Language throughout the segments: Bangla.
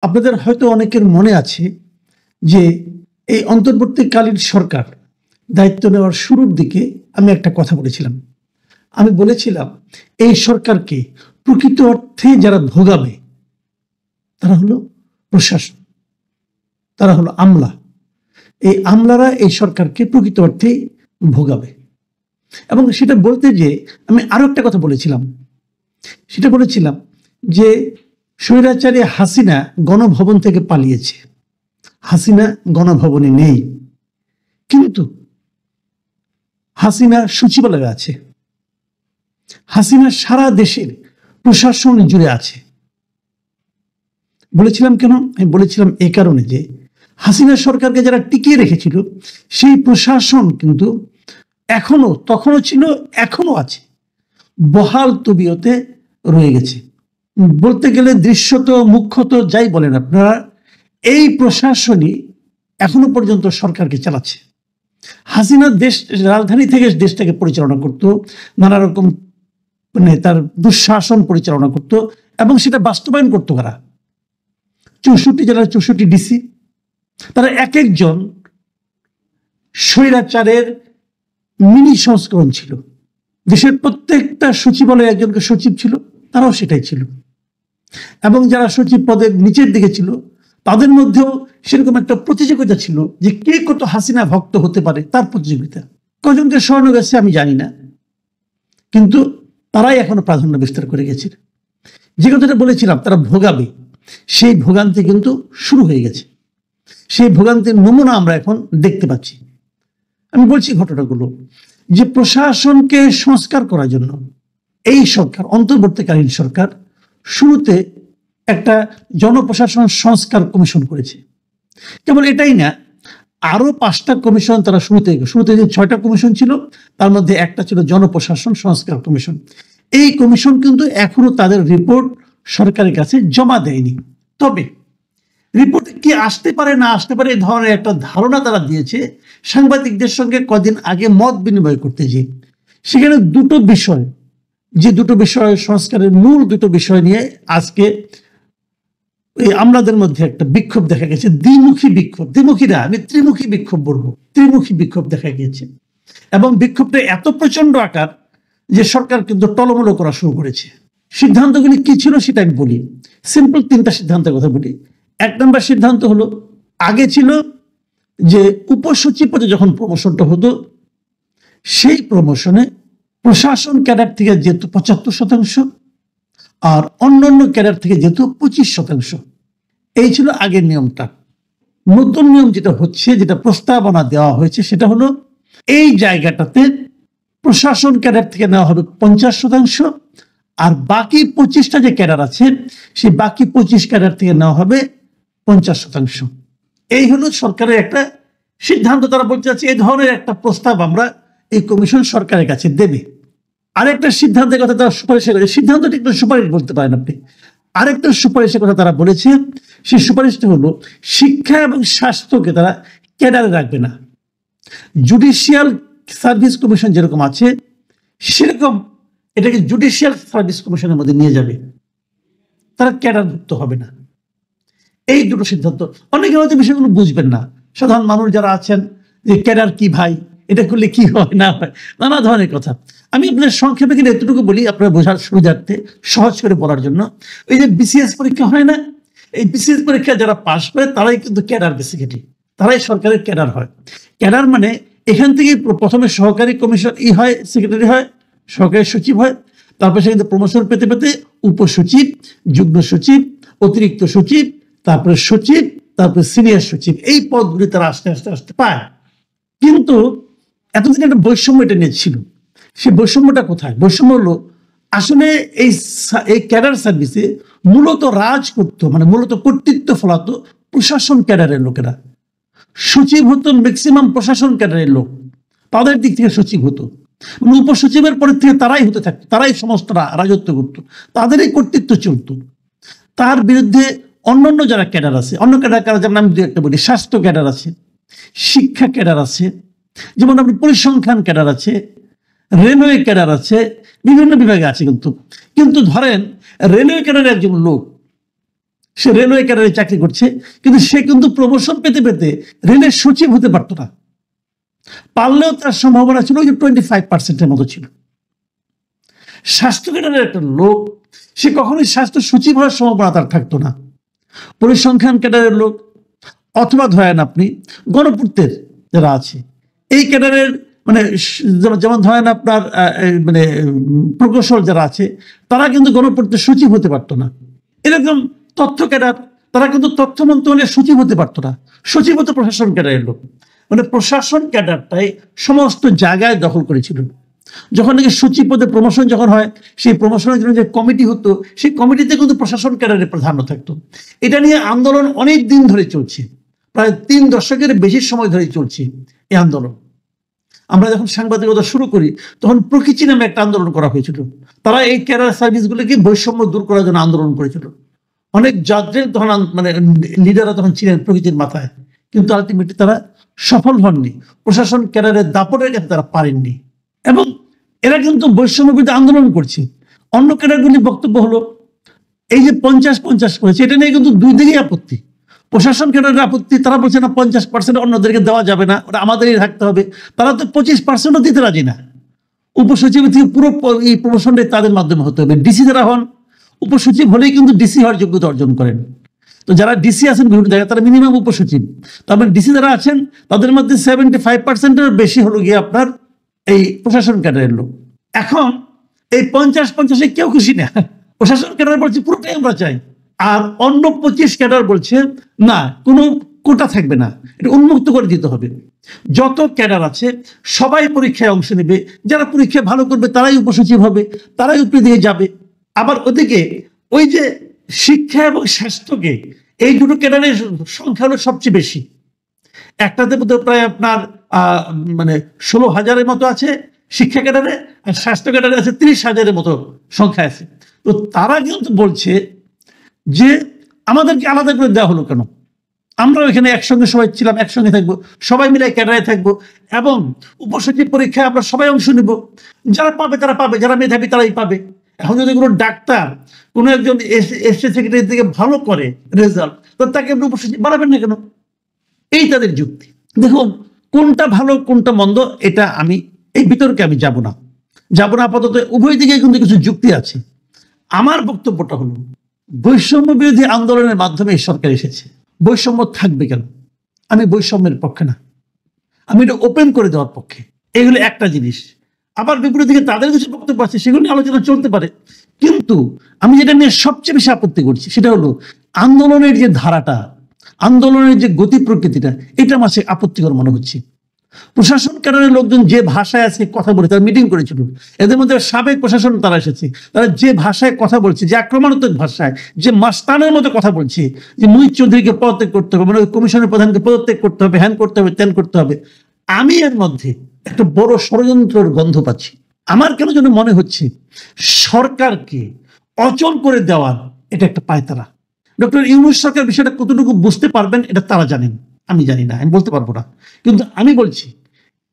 আপনাদের হয়তো অনেকের মনে আছে যে এই অন্তর্বর্তীকালীন সরকার দায়িত্ব নেওয়ার শুরুর দিকে আমি একটা কথা বলেছিলাম। আমি বলেছিলাম এই সরকারকে প্রকৃত অর্থে যারা ভোগাবে তারা হলো প্রশাসন, তারা হলো আমলা। এই আমলারা এই সরকারকে প্রকৃত অর্থেই ভোগাবে। এবং সেটা বলতে যে আমি আরো একটা কথা বলেছিলাম, সেটা বলেছিলাম যে স্বৈরাচারী হাসিনা গণভবন থেকে পালিয়েছে। হাসিনা গণভবনে নেই, কিন্তু হাসিনা সচিবালয়ে আছে। হাসিনা সারা দেশের প্রশাসন জুড়ে আছে। বলেছিলাম কেন? আমি বলেছিলাম এই কারণে যে হাসিনা সরকারকে যারা টিকিয়ে রেখেছিল সেই প্রশাসন কিন্তু এখনো, তখনও ছিল, এখনো আছে, বহাল তবিয়তে রয়ে গেছে। বলতে গেলে দৃশ্যত মুখ্যত যাই বলেন আপনারা, এই প্রশাসনই এখনো পর্যন্ত সরকারকে চালাচ্ছে। হাসিনা দেশ রাজধানী থেকে দেশটাকে পরিচালনা করত, নানা রকম তার দুঃশাসন পরিচালনা করত, এবং সেটা বাস্তবায়ন করতো কারা? 64 জেলার 64 ডিসি। তারা এক একজন স্বৈরাচারের মিনি সংস্করণ ছিল। দেশের প্রত্যেকটা সচিবালয়ে একজনকে সচিব ছিল, তারাও সেটাই ছিল। এবং যারা সচিব পদের নিচের দিকে ছিল তাদের মধ্যেও সেরকম একটা প্রতিযোগিতা ছিল যে কে কত হাসিনা ভক্ত হতে পারে, তার প্রতিযোগিতা। কজনকে সরানো গেছে আমি জানি না, কিন্তু তারাই এখনো প্রাধান্য বিস্তার করে গেছে। যে কথাটা বলেছিলাম তারা ভোগাবে, সেই ভোগান্তি কিন্তু শুরু হয়ে গেছে। সেই ভোগান্তির নমুনা আমরা এখন দেখতে পাচ্ছি। আমি বলছি ঘটনাগুলো যে প্রশাসনকে সংস্কার করার জন্য এই সরকার, অন্তর্বর্তীকালীন সরকার, শুরুতে একটা জনপ্রশাসন সংস্কার কমিশন করেছে। কেবল এটাই না, আরো 5টা কমিশন তারা শুরুতে যে 6টা কমিশন ছিল তার মধ্যে একটা ছিল জনপ্রশাসন সংস্কার কমিশন। এই কমিশন কিন্তু এখনো তাদের রিপোর্ট সরকারের কাছে জমা দেয়নি। তবে রিপোর্ট কি আসতে পারে না আসতে পারে এই ধরনের একটা ধারণা তারা দিয়েছে সাংবাদিকদের সঙ্গে কদিন আগে মত বিনিময় করতে যে। সেখানে দুটো বিষয়, যে দুটো বিষয় সংস্কারের মূল দুটো বিষয় নিয়ে আজকে আমলাদের মধ্যে একটা বিক্ষোভ দেখা গেছে। দ্বিমুখী বিক্ষোভ, দ্বিমুখী না, আমি ত্রিমুখী বিক্ষোভ বলবো, ত্রিমুখী বিক্ষোভ দেখা গিয়েছে। এবং বিক্ষোভটা এত প্রচন্ড আকার যে সরকার কিন্তু টলমলো করা শুরু করেছে। সিদ্ধান্তগুলি কি ছিল সেটা আমি বলি। সিম্পল 3টা সিদ্ধান্তের কথা বলি। 1 নম্বর সিদ্ধান্ত হলো, আগে ছিল যে উপসচিব পদে যখন প্রমোশনটা হতো সেই প্রমোশনে প্রশাসন ক্যাডার থেকে যেহেতু 75%, আর অন্যান্য ক্যাডার থেকে যেহেতু 25%। এই ছিল আগের নিয়মটা। নতুন নিয়ম যেটা হচ্ছে, যেটা প্রস্তাবনা দেওয়া হয়েছে, সেটা হলো এই জায়গাটাতে প্রশাসন ক্যাডার থেকে নেওয়া হবে 50%, আর বাকি 25টা যে ক্যাডার আছে সেই বাকি 25 ক্যাডার থেকে নেওয়া হবে 50%। এই হলো সরকারের একটা সিদ্ধান্ত। তারা বলতে চাচ্ছে এই ধরনের একটা প্রস্তাব আমরা এই কমিশন সরকারের কাছে দেবে। আরেকটা সিদ্ধান্তের কথা তারা সুপারিশের করেছে, সিদ্ধান্ত ঠিক সুপারিশ বলতে পারেন আপনি। আরেকটা সুপারিশের কথা তারা বলেছে, সেই সুপারিশটা হলো শিক্ষা এবং স্বাস্থ্যকে তারা ক্যাডারে রাখবে না। জুডিশিয়াল সার্ভিস কমিশন যেরকম আছে সেরকম এটাকে জুডিশিয়াল সার্ভিস কমিশনের মধ্যে নিয়ে যাবে, তারা ক্যাডারভুক্ত হবে না। এই দুটো সিদ্ধান্ত। অনেকে হয়তো বিষয়গুলো বুঝবেন না, সাধারণ মানুষ যারা আছেন, যে ক্যাডার কি ভাই, এটা করলে কি হয় না হয়, নানা ধরনের কথা। আমি আপনার সংক্ষেপে কিন্তু এতটুকু বলি আপনার বোঝার সুবিধার্থে, সহজ করে বলার জন্য। ওই যে বিসিএস পরীক্ষা হয় না, এই বিসিএস পরীক্ষা যারা পাশ করে তারাই কিন্তু ক্যাডার, বেসিক্যালি তারাই সরকারের ক্যাডার হয়। ক্যাডার মানে এখান থেকে প্রথমে সহকারী কমিশন হয়, সেক্রেটারি হয়, সহকারী সচিব হয়, তারপর সেখানে প্রমোশন পেতে পেতে উপসচিব, যুগ্ম সচিব, অতিরিক্ত সচিব, তারপরে সচিব, তারপরে সিনিয়র সচিব, এই পদগুলি তারা আস্তে আস্তে আস্তে পায়। কিন্তু এতদিন একটা বৈষম্য এটা নিয়ে ছিল। সেই বৈষম্যটা কোথায়? বৈষম্য হলো আসলে এই ক্যাডার সার্ভিসে মূলত রাজ করতো, মানে মূলত কর্তৃত্ব ফলাতো প্রশাসন ক্যাডারের লোকেরা। সচিব হতো ম্যাক্সিমাম প্রশাসন ক্যাডারের লোক, তাদের দিক থেকে সচিব হতো। মানে উপসচিবের পরের থেকে তারাই হতে থাকতো, তারাই সমস্ত রাজত্ব করতো, তাদেরই কর্তৃত্ব চলতো। তার বিরুদ্ধে অন্যান্য যারা ক্যাডার আছে, অন্য ক্যাডার কারা, যেমন আমি দু একটা বলি, স্বাস্থ্য ক্যাডার আছে, শিক্ষা ক্যাডার আছে, যেমন আপনি পরিসংখ্যান ক্যাডার আছে, রেলওয়ে ক্যাডার আছে, বিভিন্ন বিভাগে আছে। কিন্তু ধরেন রেলওয়ে ক্যাডারের একজন লোক সে রেলওয়ে ক্যাডারে চাকরি করছে, কিন্তু সে কিন্তু প্রমোশন পেতে পেতে রেলের সচিব হতে পারতো না। পারলেও তার সম্ভাবনা ছিল যে 25% মতো ছিল। স্বাস্থ্য ক্যাডারের একটা লোক, সে কখনোই স্বাস্থ্য সচিব হওয়ার সম্ভাবনা তার থাকতো না। পরিসংখ্যান ক্যাডারের লোক, অথবা ধরেন আপনি গণপূর্তের যারা আছে এই ক্যাডারের, মানে যেমন ধরেন আপনার মানে প্রকৌশল যারা আছে, তারা কিন্তু গণপূর্তের সচিব হতে পারতো না। এরকম তথ্য ক্যাডার, তারা কিন্তু তথ্য মন্ত্রণালয়ের সচিব হতে পারতো না, সচিব হতো প্রশাসন ক্যাডারের লোক। মানে প্রশাসন ক্যাডারটাই সমস্ত জায়গায় দখল করেছিল। যখন নাকি সচিব পদে প্রমোশন যখন হয়, সেই প্রমোশনের জন্য যে কমিটি হতো, সেই কমিটিতে কিন্তু প্রশাসন ক্যাডারের প্রাধান্য থাকতো। এটা নিয়ে আন্দোলন অনেক দিন ধরে চলছে, প্রায় 3 দশকের বেশি সময় ধরে চলছে এই আন্দোলন। আমরা যখন সাংবাদিকতা শুরু করি তখন প্রকৃতি নামে একটা আন্দোলন করা হয়েছিল। তারা এই ক্যাডার সার্ভিসগুলোকে বৈষম্য দূর করার জন্য আন্দোলন করেছিল। অনেক জাজের তখন মানে লিডাররা তখন ছিলেন প্রকৃতির মাথায়, কিন্তু আলটিমেটলি তারা সফল হননি, প্রশাসন ক্যাডারের দাপটের কাছে তারা পারেননি। এবং এরা কিন্তু বৈষম্য বিরুদ্ধে আন্দোলন করছে। অন্য ক্যাডারগুলির বক্তব্য হলো এই যে 50-50 করেছে, এটা নিয়ে কিন্তু দুই দিকেই আপত্তি। প্রশাসন ক্যাডারের আপত্তি, তারা বলছে না 50% অন্যদেরকে দেওয়া যাবে না, ওটা আমাদেরই থাকতে হবে। তারা তো 25%ও দিতে রাজি না। উপসচিব থেকে পুরো এই প্রমোশনটাই তাদের মাধ্যমে হতে হবে। ডিসি যারা হন, উপসচিব হলেই কিন্তু ডিসি হওয়ার যোগ্যতা অর্জন করেন। তো যারা ডিসি আছেন বিভিন্ন জায়গায়, তারা মিনিমাম উপসচিব। তারপরে ডিসি যারা আছেন তাদের মধ্যে 75%-এর বেশি হলো গিয়ে আপনার এই প্রশাসন ক্যাডারের লোক। এখন এই 50-50-এ কেউ খুশি না। প্রশাসন ক্যাডার বলছে পুরোটাই আমরা চাই, আর অন্য 25 ক্যাডার বলছে না, কোনো কোটা থাকবে না, এটা উন্মুক্ত করে দিতে হবে। যত ক্যাডার আছে সবাই পরীক্ষায় অংশ নেবে, যারা পরীক্ষায় ভালো করবে তারাই উপসচিব হবে, তারাই উপরে দিয়ে যাবে। আবার ওদিকে ওই যে শিক্ষা এবং স্বাস্থ্যকে, এই দুটো ক্যাডারের সংখ্যা হলো সবচেয়ে বেশি। একটাতে প্রায় আপনার মানে 16,000-এর মতো আছে শিক্ষা ক্যাডারে, আর স্বাস্থ্য ক্যাডারে আছে 30,000-এর মতো সংখ্যা আছে। তো তারা কিন্তু বলছে যে আমাদেরকে আলাদা করে দেওয়া হলো কেন? আমরা এখানে একসঙ্গে সবাই ছিলাম, একসঙ্গে থাকবো, সবাই মিলে ক্যাডারে থাকবো, এবং উপসচিব পরীক্ষায় আমরা সবাই অংশ নিব। যারা পাবে তারা পাবে, যারা মেধাবী তারাই পাবে। এখন যদি কোনো ডাক্তার কোনো একজন এসএ সেক্রেটারি থেকে ভালো করে রেজাল্ট, তো তাকে আপনি উপসচিব বাড়াবেন না কেন? এই তাদের যুক্তি। দেখুন, কোনটা ভালো কোনটা মন্দ এটা আমি এই বিতর্কে আমি যাব না। আপাতত উভয় দিকে কিন্তু কিছু যুক্তি আছে। আমার বক্তব্যটা হলো, বৈষম্য বিরোধী আন্দোলনের মাধ্যমে এই সরকার এসেছে, বৈষম্য থাকবে কেন? আমি বৈষম্যের পক্ষে না, আমি এটা ওপেন করে দেওয়ার পক্ষে। এগুলো একটা জিনিস। আবার বিপরীত দিকে তাদের কিছু বক্তব্য আছে, সেগুলো নিয়ে আলোচনা চলতে পারে। কিন্তু আমি যেটা নিয়ে সবচেয়ে বেশি আপত্তি করছি সেটা হলো আন্দোলনের যে ধারাটা, আন্দোলনের যে গতি প্রকৃতিটা, এটা আমার আপত্তিকর মনে হচ্ছে। প্রশাসন ক্যাডারের লোকজন যে ভাষায় আজকে কথা বলে, তারা মিটিং করেছিল, এদের মধ্যে সাবেক প্রশাসন তারা এসেছে, তারা যে ভাষায় কথা বলছে, যে আক্রমণাত্মক ভাষায়, যে মাস্তানের মতো কথা বলছে, যে মুহিত চৌধুরীকে পদত্যাগ করতে হবে, মানে ওই কমিশনের প্রধানকে পদত্যাগ করতে হবে, হ্যান করতে হবে, ত্যান করতে হবে, আমি এর মধ্যে একটা বড় ষড়যন্ত্রের গন্ধ পাচ্ছি। আমার কেন যেন মনে হচ্ছে সরকারকে অচল করে দেওয়ার এটা একটা পায়তারা। ডক্টর ইউনূস সরকার বিষয়টা কতটুকু বুঝতে পারবেন এটা তারা জানেন, আমি জানি না, আমি বলতে পারবো না। কিন্তু আমি বলছি,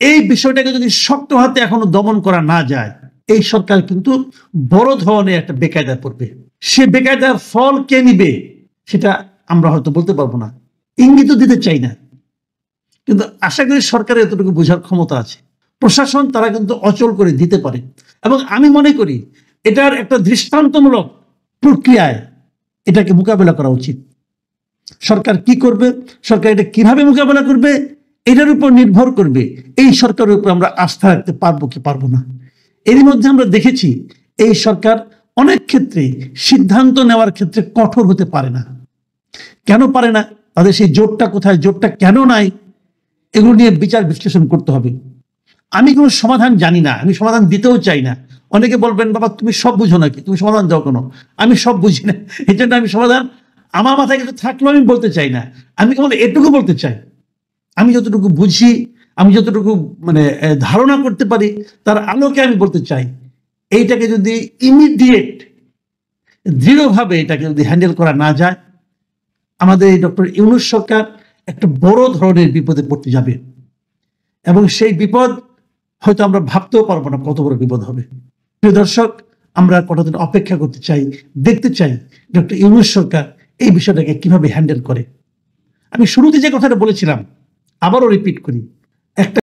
এই বিষয়টাকে যদি শক্ত হাতে এখনো দমন করা না যায়, এই সরকার কিন্তু বড় ধরনের একটা বেকায়দায় পড়বে। সে বেকায়দার ফল কে নিবে সেটা আমরা হয়তো বলতে পারবো না, ইঙ্গিত দিতে চাই না। কিন্তু আশা করি সরকারের এতটুকু বোঝার ক্ষমতা আছে। প্রশাসন তারা কিন্তু অচল করে দিতে পারে, এবং আমি মনে করি এটার একটা দৃষ্টান্তমূলক প্রক্রিয়ায় এটাকে মোকাবেলা করা উচিত। সরকার কি করবে, সরকার এটা কিভাবে মোকাবেলা করবে, এটার উপর নির্ভর করবে এই সরকারের উপর আমরা আস্থা রাখতে পারবো কি পারবো না। এরই মধ্যে আমরা দেখেছি এই সরকার অনেক ক্ষেত্রে সিদ্ধান্ত নেওয়ার ক্ষেত্রে কঠোর হতে পারে না। কেন পারে না? তাদের সেই জোটটা কোথায়, জোটটা কেন নাই, এগুলো নিয়ে বিচার বিশ্লেষণ করতে হবে। আমি কোনো সমাধান জানি না, আমি সমাধান দিতেও চাই না। অনেকে বলবেন, বাবা তুমি সব বুঝো নাকি, তুমি সমাধান দাও কেন? আমি সব বুঝি না, এই জন্য আমি সমাধান আমার মাথায় কিছু থাকলেও আমি বলতে চাই না। আমি কেবল এটুকু বলতে চাই, আমি যতটুকু বুঝি, আমি যতটুকু মানে ধারণা করতে পারি, তার আলোকে আমি বলতে চাই, এইটাকে যদি ইমিডিয়েট দৃঢ়ভাবে এটাকে যদি হ্যান্ডেল করা না যায়, আমাদের এই ডক্টর ইউনূস সরকার একটা বড় ধরনের বিপদে পড়তে যাবে, এবং সেই বিপদ হয়তো আমরা ভাবতেও পারবো না কত বড় বিপদ হবে। প্রিয় দর্শক, আমরা কতদিন অপেক্ষা করতে চাই, দেখতে চাই ডক্টর ইউনূস সরকার এই বিষয়টাকে কিভাবে হ্যান্ডেল করে। আমি শুরুতে যে কথাটা বলেছিলাম আবারও রিপিট করি, একটা